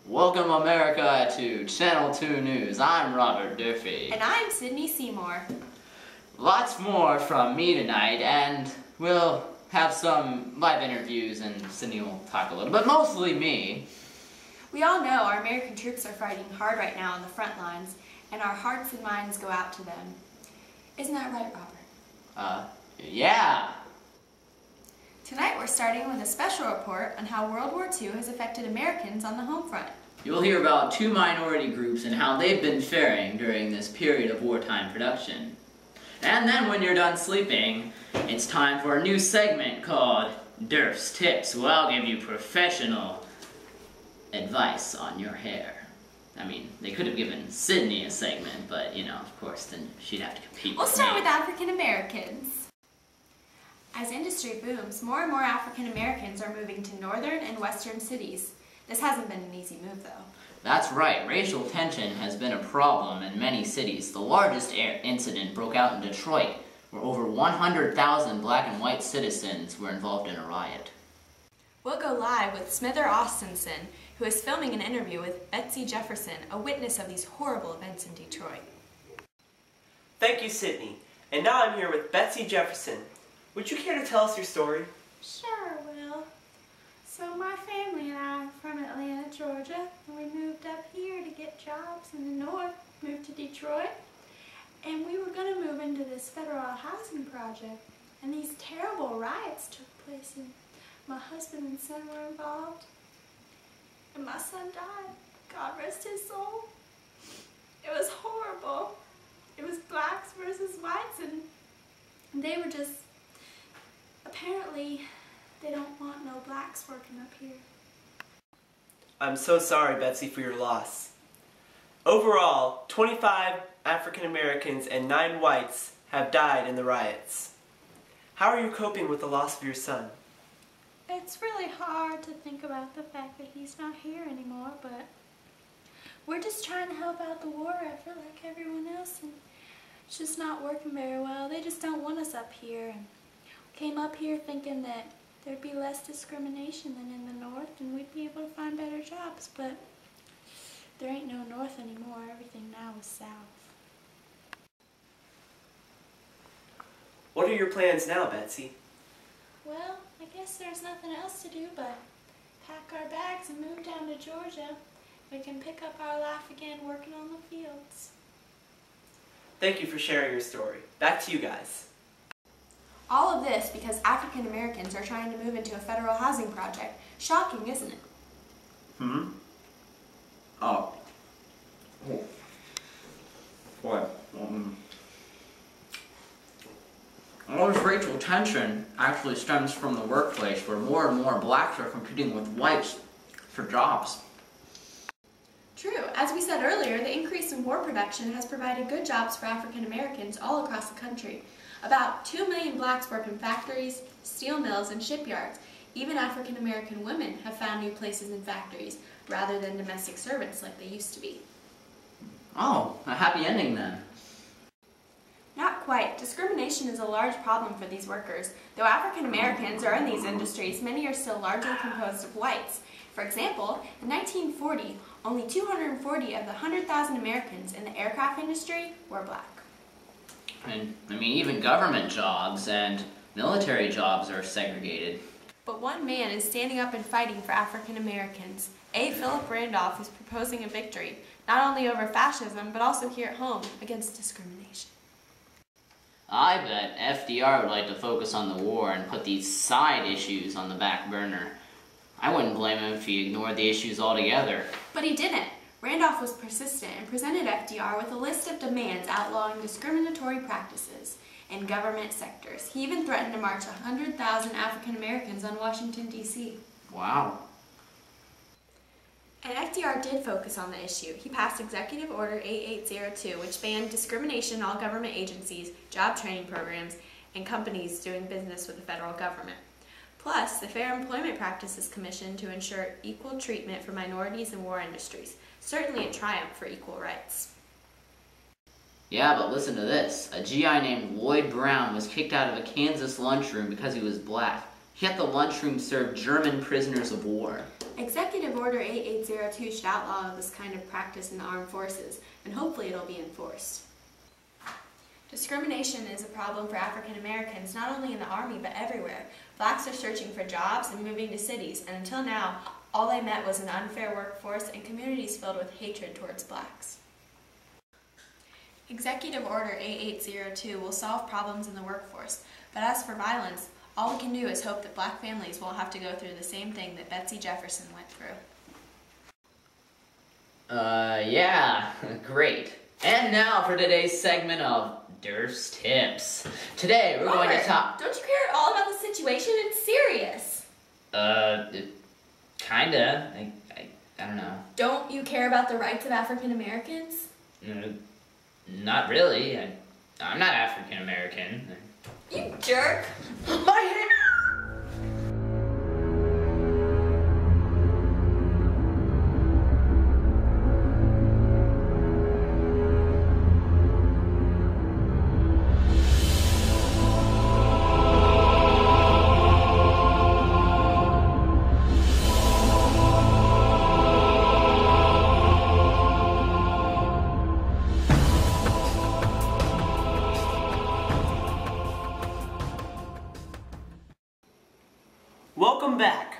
Welcome America to Channel 2 News. I'm Robert Durfee. And I'm Sydney Seymour. Lots more from me tonight, and we'll have some live interviews and Sydney will talk a little, but mostly me. We all know our American troops are fighting hard right now on the front lines, and our hearts and minds go out to them. Isn't that right, Robert? Yeah. Tonight we're starting with a special report on how World War II has affected Americans on the home front. You'll hear about two minority groups and how they've been faring during this period of wartime production. And then when you're done sleeping, it's time for a new segment called Durf's Tips, where I'll give you professional advice on your hair. I mean, they could have given Sydney a segment, but, you know, of course, then she'd have to compete We'll with start me. with African Americans. As industry booms, more and more African Americans are moving to northern and western cities. This hasn't been an easy move, though. That's right. Racial tension has been a problem in many cities. The largest incident broke out in Detroit, where over 100,000 black and white citizens were involved in a riot. We'll go live with Smither Austinson, who is filming an interview with Betsy Jefferson, a witness of these horrible events in Detroit. Thank you, Sydney. And now I'm here with Betsy Jefferson. Would you care to tell us your story? Sure, Will. So my family and I are from Atlanta, Georgia, and we moved up here to get jobs in the north, moved to Detroit, and we were going to move into this federal housing project, and these terrible riots took place, and my husband and son were involved, and my son died. God rest his soul. It was horrible. It was blacks versus whites, and they were just, apparently, they don't want no blacks working up here. I'm so sorry, Betsy, for your loss. Overall, 25 African Americans and 9 whites have died in the riots. How are you coping with the loss of your son? It's really hard to think about the fact that he's not here anymore, but we're just trying to help out the war effort like everyone else, and it's just not working very well. They just don't want us up here, and came up here thinking that there'd be less discrimination than in the north and we'd be able to find better jobs, but there ain't no north anymore. Everything now is south. What are your plans now, Betsy? Well, I guess there's nothing else to do but pack our bags and move down to Georgia. We can pick up our life again working on the fields. Thank you for sharing your story. Back to you guys. All of this because African Americans are trying to move into a federal housing project. Shocking, isn't it? Oh. Boy. All this racial tension actually stems from the workplace, where more and more blacks are competing with whites for jobs. True. As we said earlier, the increase in war production has provided good jobs for African Americans all across the country. About 2 million blacks work in factories, steel mills, and shipyards. Even African American women have found new places in factories, rather than domestic servants like they used to be. Oh, a happy ending then. Not quite. Discrimination is a large problem for these workers. Though African Americans are in these industries, many are still largely composed of whites. For example, in 1940, only 240 of the 100,000 Americans in the aircraft industry were black. And, I mean, even government jobs and military jobs are segregated. But one man is standing up and fighting for African Americans. A. Philip Randolph is proposing a victory, not only over fascism, but also here at home, against discrimination. I bet FDR would like to focus on the war and put these side issues on the back burner. I wouldn't blame him if he ignored the issues altogether. But he didn't. Randolph was persistent and presented FDR with a list of demands outlawing discriminatory practices in government sectors. He even threatened to march 100,000 African Americans on Washington, D.C. Wow. And FDR did focus on the issue. He passed Executive Order 8802, which banned discrimination in all government agencies, job training programs, and companies doing business with the federal government. Plus, the Fair Employment Practices Commission to ensure equal treatment for minorities in war industries. Certainly a triumph for equal rights. Yeah, but listen to this. A GI named Lloyd Brown was kicked out of a Kansas lunchroom because he was black. Yet the lunchroom served German prisoners of war. A Executive Order 8802 should outlaw this kind of practice in the armed forces, and hopefully it'll be enforced. Discrimination is a problem for African Americans, not only in the Army, but everywhere. Blacks are searching for jobs and moving to cities, and until now, all they met was an unfair workforce and communities filled with hatred towards blacks. Executive Order 8802 will solve problems in the workforce, but as for violence, all we can do is hope that black families won't have to go through the same thing that Betsy Jefferson went through. Yeah, great. And now for today's segment of Durf's Tips. Today we're going to talk... Don't you care at all about the situation? It's serious. Kinda. I don't know. Don't you care about the rights of African Americans? Not really. I'm not African American. You jerk! My hair! Welcome back.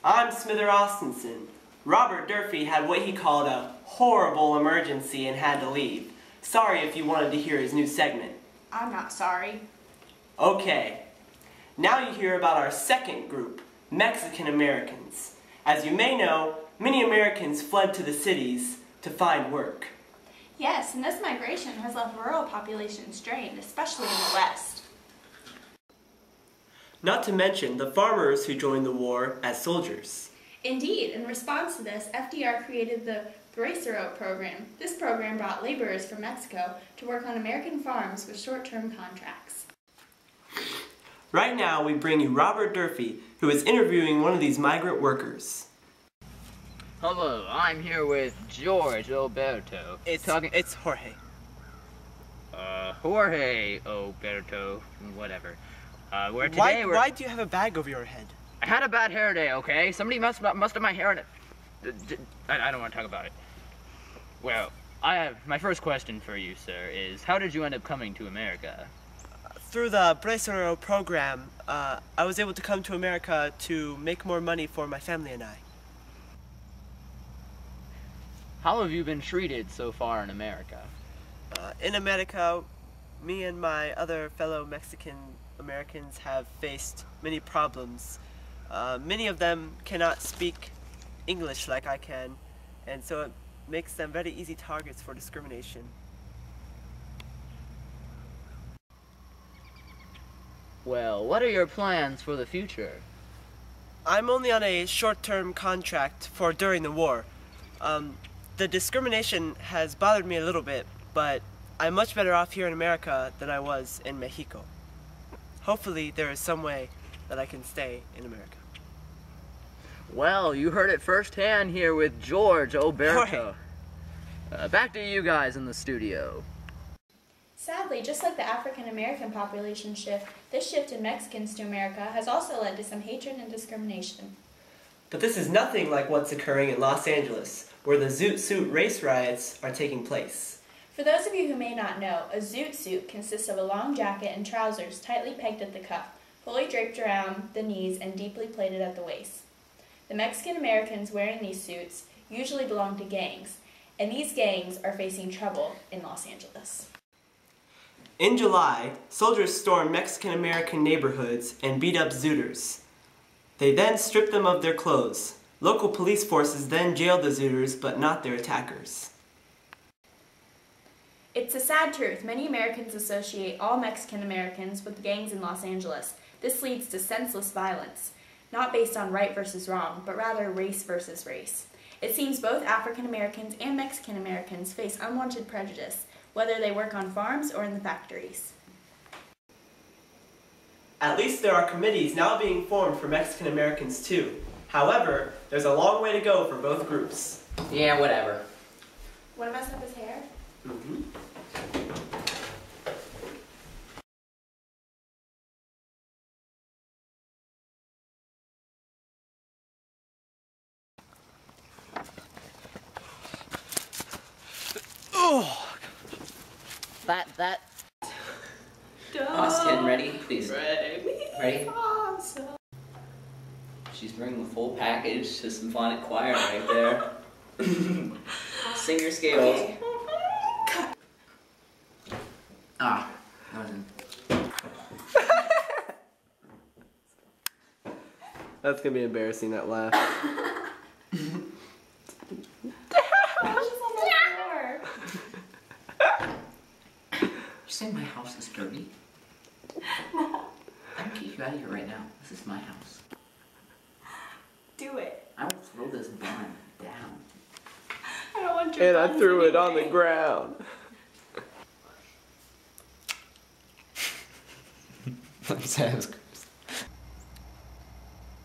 I'm Smither Austinson. Robert Durfee had what he called a horrible emergency and had to leave. Sorry if you wanted to hear his new segment. I'm not sorry. Okay. Now you hear about our second group, Mexican Americans. As you may know, many Americans fled to the cities to find work. Yes, and this migration has left rural populations strained, especially in the West. Not to mention the farmers who joined the war as soldiers. Indeed, in response to this, FDR created the Bracero program. This program brought laborers from Mexico to work on American farms with short-term contracts. Right now we bring you Robert Durfee, who is interviewing one of these migrant workers. Hello, I'm here with George Alberto. It's Jorge. Jorge Alberto, whatever. Why do you have a bag over your head? I had a bad hair day, okay? Somebody must have my hair in it. I don't want to talk about it. Well, my first question for you, sir, is how did you end up coming to America? Through the Bracero program, I was able to come to America to make more money for my family and I. How have you been treated so far in America? In America, me and my other fellow Mexican Americans have faced many problems. Many of them cannot speak English like I can, and so it makes them very easy targets for discrimination. Well, what are your plans for the future? I'm only on a short-term contract for during the war. The discrimination has bothered me a little bit, but I'm much better off here in America than I was in Mexico. Hopefully there is some way that I can stay in America. Well, you heard it firsthand here with George Alberto. Back to you guys in the studio. Sadly, just like the African American population shift, this shift in Mexicans to America has also led to some hatred and discrimination. But this is nothing like what's occurring in Los Angeles, where the Zoot Suit race riots are taking place. For those of you who may not know, a zoot suit consists of a long jacket and trousers tightly pegged at the cuff, fully draped around the knees and deeply plaited at the waist. The Mexican Americans wearing these suits usually belong to gangs, and these gangs are facing trouble in Los Angeles. In July, soldiers stormed Mexican American neighborhoods and beat up Zooters. They then stripped them of their clothes. Local police forces then jailed the Zooters, but not their attackers. It's a sad truth. Many Americans associate all Mexican Americans with gangs in Los Angeles. This leads to senseless violence, not based on right versus wrong, but rather race versus race. It seems both African Americans and Mexican Americans face unwanted prejudice, whether they work on farms or in the factories. At least there are committees now being formed for Mexican Americans too. However, there's a long way to go for both groups. Yeah, whatever. Want to mess up his hair? That. Don't Austin, ready? Please. break me Ready? awesome. She's bringing the full package to symphonic choir right there. Sing your scales. Okay. Ah, that wasn't. That's gonna be embarrassing, that laugh. You say my house is dirty? No. I can kick you out of here right now. This is my house. Do it. I will throw this bun down. I don't want your And I buns threw it on anyway. the ground.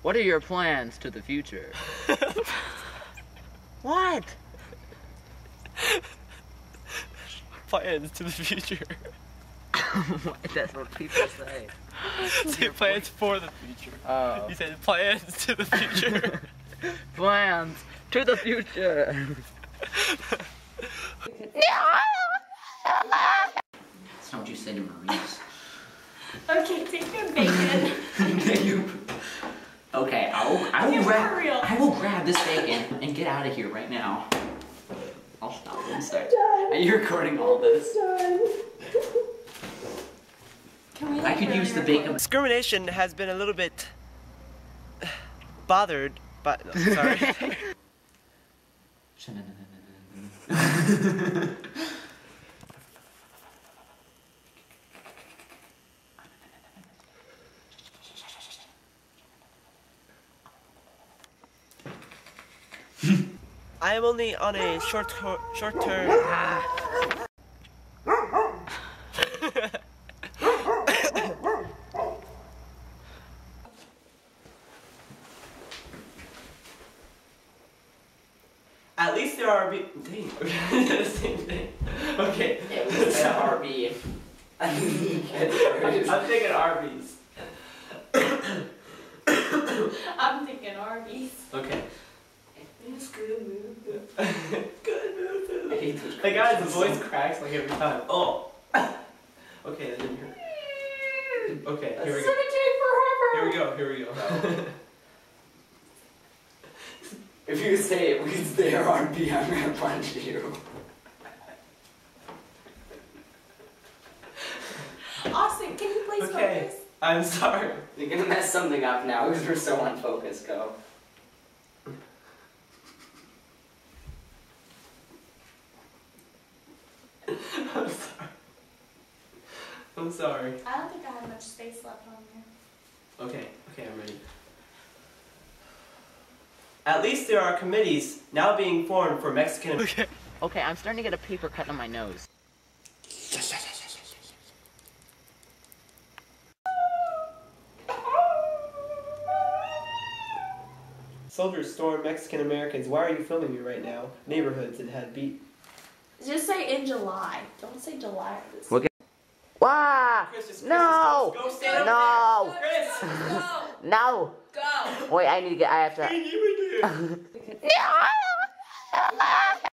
What are your plans to the future? What? Plans to the future. That's what people say. Say plans for the future. Oh. You said plans to the future. Plans to the future. That's not what you say to Maurice. Okay, take your bacon. Okay, I will grab this bacon and get out of here right now. I'll stop and start. Are you recording all this? Can we, I could use the bacon. Discrimination has been a little bit bothered, but no, sorry. I am only on a short term. At least there are dang. The same thing. Okay. It was an RB. I'm thinking Arby's. I'm thinking Arby's. Okay. It's good move. Good move. I hate those The guy's crashes. voice cracks like every time. Oh. Okay, that didn't hurt. Okay, here we go. Here we go. Here we go. If you say it was their RB, I'm gonna punch you. Austin, can you please Okay, focus? I'm sorry. You're gonna mess something up now because we're so unfocused, go. I'm sorry. I'm sorry. I don't think I have much space left on there. Okay, I'm ready. At least there are committees now being formed for Mexican. Okay, I'm starting to get a paper cut on my nose. Soldiers stormed Mexican Americans. Why are you filming me right now? Neighborhoods it had beat. Just say in July. Don't say July. Look at. Wow! Chris, No! Go stand No! up there. Chris! Go! No! Go! Wait, I need to get. I have to. What do you do? No!